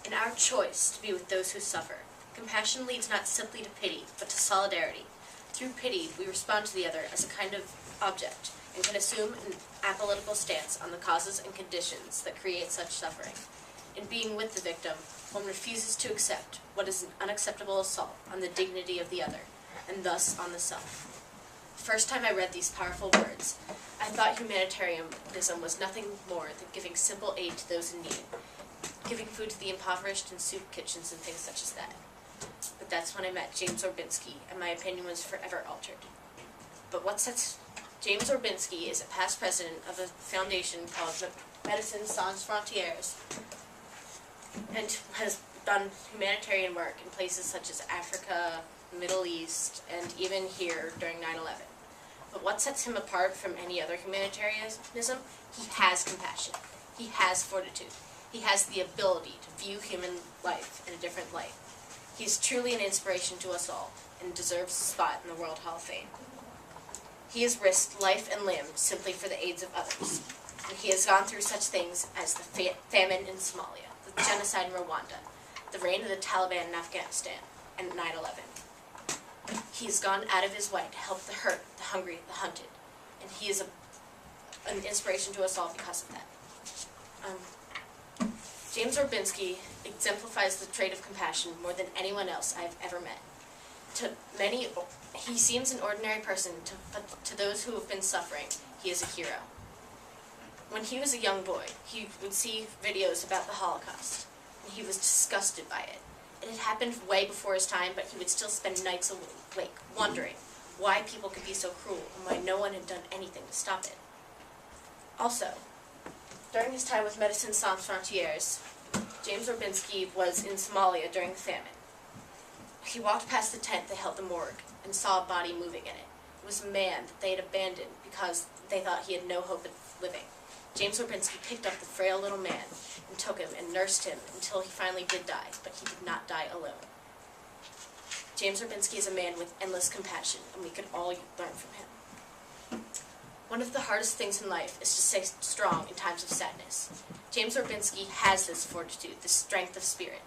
In our choice to be with those who suffer, compassion leads not simply to pity, but to solidarity. Through pity, we respond to the other as a kind of object, and can assume an apolitical stance on the causes and conditions that create such suffering. In being with the victim, one refuses to accept what is an unacceptable assault on the dignity of the other, and thus on the self. The first time I read these powerful words, I thought humanitarianism was nothing more than giving simple aid to those in need, giving food to the impoverished in soup kitchens and things such as that. But that's when I met James Orbinski, and my opinion was forever altered. But what sets James Orbinski is a past president of a foundation called Médecins Sans Frontières, and has done humanitarian work in places such as Africa, the Middle East, and even here during 9/11. But what sets him apart from any other humanitarianism? He has compassion. He has fortitude. He has the ability to view human life in a different light. He is truly an inspiration to us all, and deserves a spot in the World Hall of Fame. He has risked life and limb simply for the aids of others. And he has gone through such things as the famine in Somalia, the genocide in Rwanda, the reign of the Taliban in Afghanistan, and 9/11. He has gone out of his way to help the hurt, the hungry, the hunted, and he is an inspiration to us all because of that. James Orbinski exemplifies the trait of compassion more than anyone else I have ever met. To many, he seems an ordinary person, but to those who have been suffering, he is a hero. When he was a young boy, he would see videos about the Holocaust, and he was disgusted by it. It had happened way before his time, but he would still spend nights awake, wondering why people could be so cruel, and why no one had done anything to stop it. Also, during his time with Médecins Sans Frontières, James Orbinski was in Somalia during the famine. He walked past the tent that held the morgue and saw a body moving in it. It was a man that they had abandoned because they thought he had no hope of living. James Orbinski picked up the frail little man and took him and nursed him until he finally did die, but he did not die alone. James Orbinski is a man with endless compassion, and we can all learn from him. One of the hardest things in life is to stay strong in times of sadness. James Orbinski has this fortitude, this strength of spirit.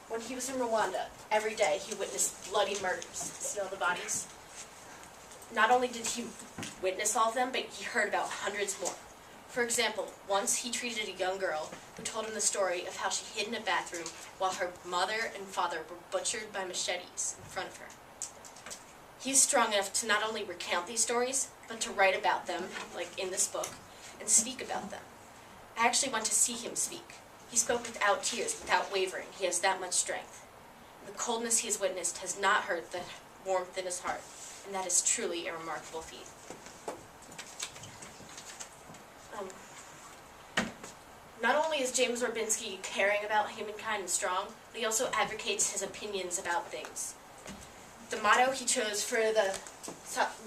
When he was in Rwanda, every day he witnessed bloody murders. See all the bodies? Not only did he witness all of them, but he heard about hundreds more. For example, once he treated a young girl who told him the story of how she hid in a bathroom while her mother and father were butchered by machetes in front of her. He's strong enough to not only recount these stories, but to write about them, like in this book, and speak about them. I actually went to see him speak. He spoke without tears, without wavering. He has that much strength. The coldness he has witnessed has not hurt the warmth in his heart, and that is truly a remarkable feat. Not only is James Orbinski caring about humankind and strong, but he also advocates his opinions about things. The motto he chose for the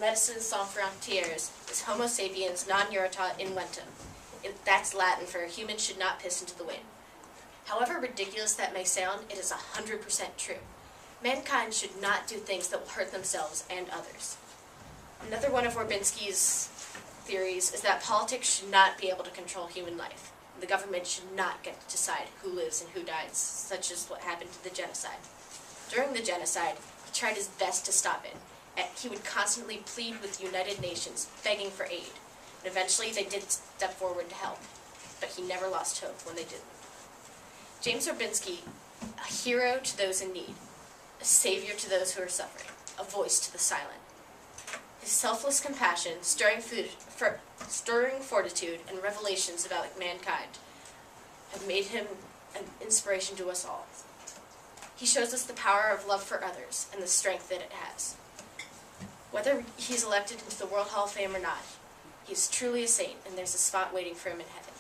Médecins Sans Frontières is Homo sapiens non jurata inventem. That's Latin for humans should not piss into the wind. However ridiculous that may sound, it is 100% true. Mankind should not do things that will hurt themselves and others. Another one of Orbinski's theories is that politics should not be able to control human life. The government should not get to decide who lives and who dies, such as what happened to the genocide. During the genocide, he tried his best to stop it. He would constantly plead with the United Nations, begging for aid. And eventually they did step forward to help, but he never lost hope when they didn't. James Orbinski, a hero to those in need, a savior to those who are suffering, a voice to the silent. His selfless compassion, stirring fortitude, and revelations about mankind have made him an inspiration to us all. He shows us the power of love for others and the strength that it has. Whether he's elected into the World Hall of Fame or not, he is truly a saint, and there's a spot waiting for him in heaven.